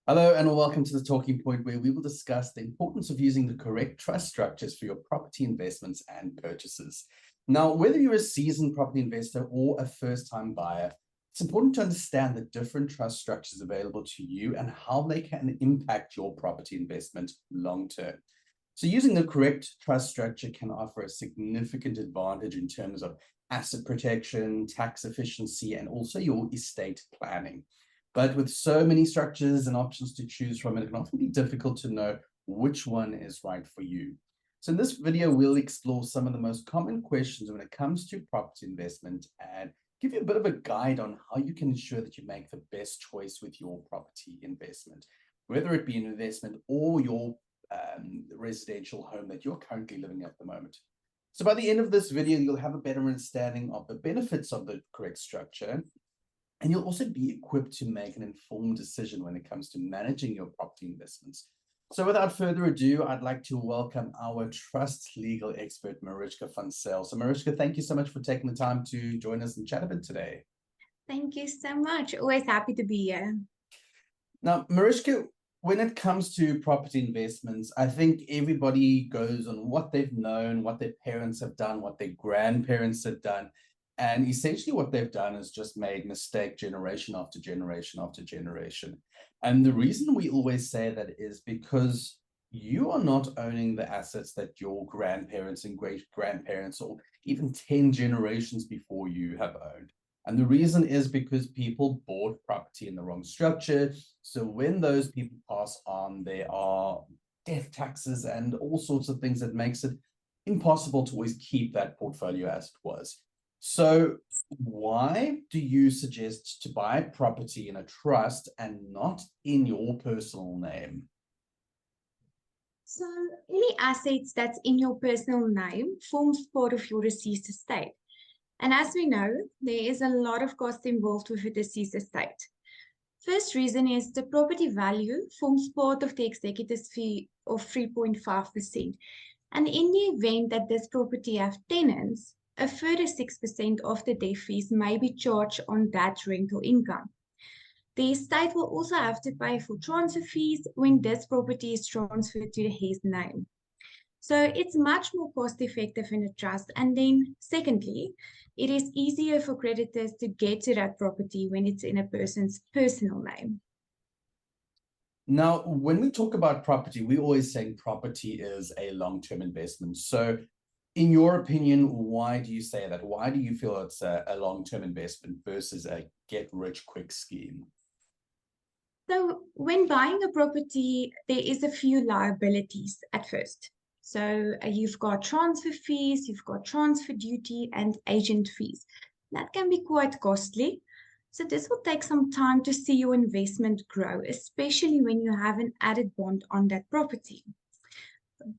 Hello and welcome to the Talking Point, where we will discuss the importance of using the correct trust structures for your property investments and purchases. Now, whether you're a seasoned property investor or a first-time buyer, it's important to understand the different trust structures available to you and how they can impact your property investment long-term. So using the correct trust structure can offer a significant advantage in terms of asset protection, tax efficiency, and also your estate planning. But with so many structures and options to choose from, it can often be difficult to know which one is right for you. So in this video, we'll explore some of the most common questions when it comes to property investment and give you a bit of a guide on how you can ensure that you make the best choice with your property investment, whether it be an investment or your residential home that you're currently living at the moment. So by the end of this video, you'll have a better understanding of the benefits of the correct structure, and you'll also be equipped to make an informed decision when it comes to managing your property investments. So without further ado, I'd like to welcome our trust legal expert, Marishka. So Marishka, thank you so much for taking the time to join us and chat a bit today. Thank you so much. Always happy to be here. Now, Marishka, when it comes to property investments, I think everybody goes on what they've known, what their parents have done, what their grandparents have done. And essentially what they've done is just made mistake generation after generation after generation. And the reason we always say that is because you are not owning the assets that your grandparents and great grandparents or even 10 generations before you have owned. And the reason is because people bought property in the wrong structure. So when those people pass on, there are death taxes and all sorts of things that makes it impossible to always keep that portfolio as it was. So why do you suggest to buy property in a trust and not in your personal name? So any assets that's in your personal name forms part of your deceased estate. And as we know, there is a lot of cost involved with a deceased estate. First reason is the property value forms part of the executor's fee of 3.5%. And in the event that this property have tenants, a further 6% of the debt fees may be charged on that rental income. The estate will also have to pay for transfer fees when this property is transferred to his name. So it's much more cost effective in a trust. And then secondly, it is easier for creditors to get to that property when it's in a person's personal name. Now, when we talk about property, we always say property is a long-term investment. So in your opinion, why do you say that? Why do you feel it's a long-term investment versus a get-rich-quick scheme? So when buying a property, there is a few liabilities at first. So you've got transfer fees, you've got transfer duty and agent fees. That can be quite costly. So this will take some time to see your investment grow, especially when you have an added bond on that property.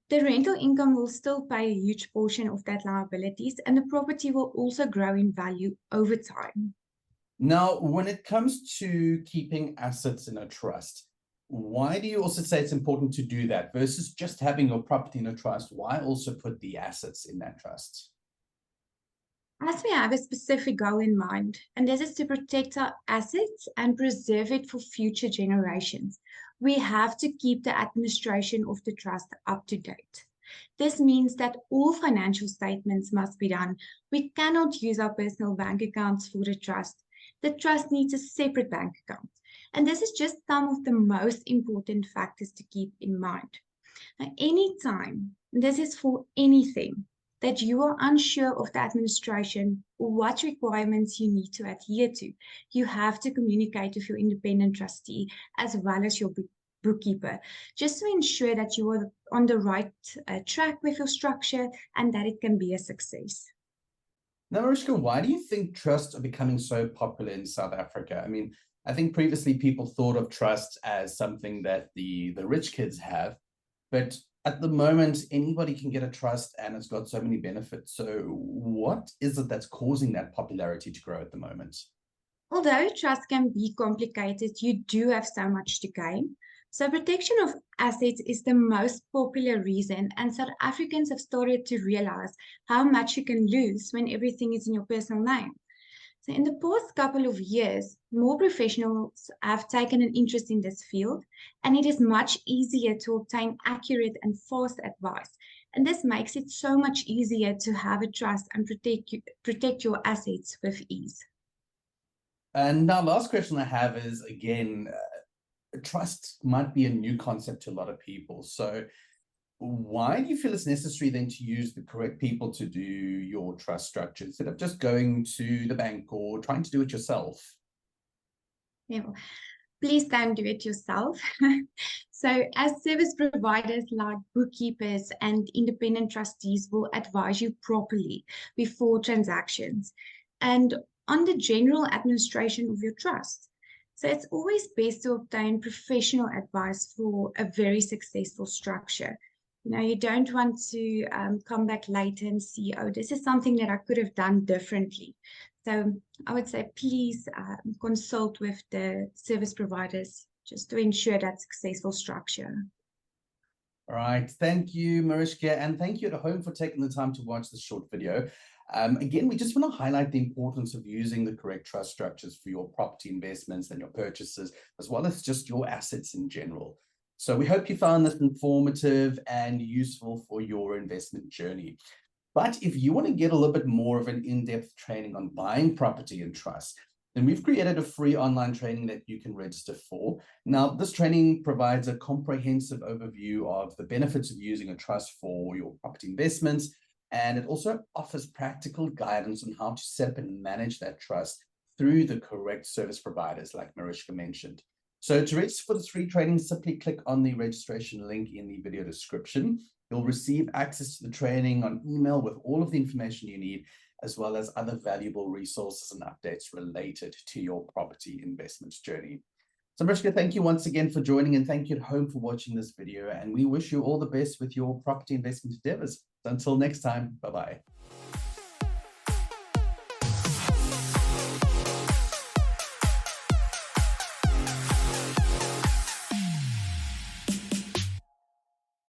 The rental income will still pay a huge portion of that liabilities, and the property will also grow in value over time. Now, when it comes to keeping assets in a trust, why do you also say it's important to do that versus just having your property in a trust? Why also put the assets in that trust? As we have a specific goal in mind, and this is to protect our assets and preserve it for future generations, we have to keep the administration of the trust up to date. This means that all financial statements must be done. We cannot use our personal bank accounts for the trust. The trust needs a separate bank account. And this is just some of the most important factors to keep in mind. Now, anytime, this is for anything, that you are unsure of the administration or what requirements you need to adhere to, you have to communicate with your independent trustee as well as your bookkeeper, just to ensure that you are on the right track with your structure and that it can be a success. Now, Marishka, why do you think trusts are becoming so popular in South Africa? I mean, I think previously people thought of trusts as something that the rich kids have, but at the moment, anybody can get a trust and it's got so many benefits. So what is it that's causing that popularity to grow at the moment? Although trust can be complicated, you do have so much to gain. So protection of assets is the most popular reason, and South Africans have started to realize how much you can lose when everything is in your personal name. So in the past couple of years, more professionals have taken an interest in this field, and it is much easier to obtain accurate and fast advice. And this makes it so much easier to have a trust and protect your assets with ease. And now, last question I have is, again, trust might be a new concept to a lot of people. So why do you feel it's necessary then to use the correct people to do your trust structure instead of just going to the bank or trying to do it yourself? Yeah, please don't do it yourself. So as service providers like bookkeepers and independent trustees will advise you properly before transactions and on the general administration of your trust. So it's always best to obtain professional advice for a very successful structure. You don't want to come back later and see, oh, this is something that I could have done differently. So I would say, please consult with the service providers just to ensure that successful structure. All right. Thank you, Marishka. And thank you at home for taking the time to watch this short video. Again, we just want to highlight the importance of using the correct trust structures for your property investments and your purchases, as well as just your assets in general. So we hope you found this informative and useful for your investment journey. But if you want to get a little bit more of an in-depth training on buying property and trust, then we've created a free online training that you can register for. Now, this training provides a comprehensive overview of the benefits of using a trust for your property investments, and it also offers practical guidance on how to set up and manage that trust through the correct service providers, like Marishka mentioned. So to register for this free training, simply click on the registration link in the video description. You'll receive access to the training on email with all of the information you need, as well as other valuable resources and updates related to your property investments journey. So Marishka, thank you once again for joining, and thank you at home for watching this video. And we wish you all the best with your property investment endeavors. So until next time, bye-bye.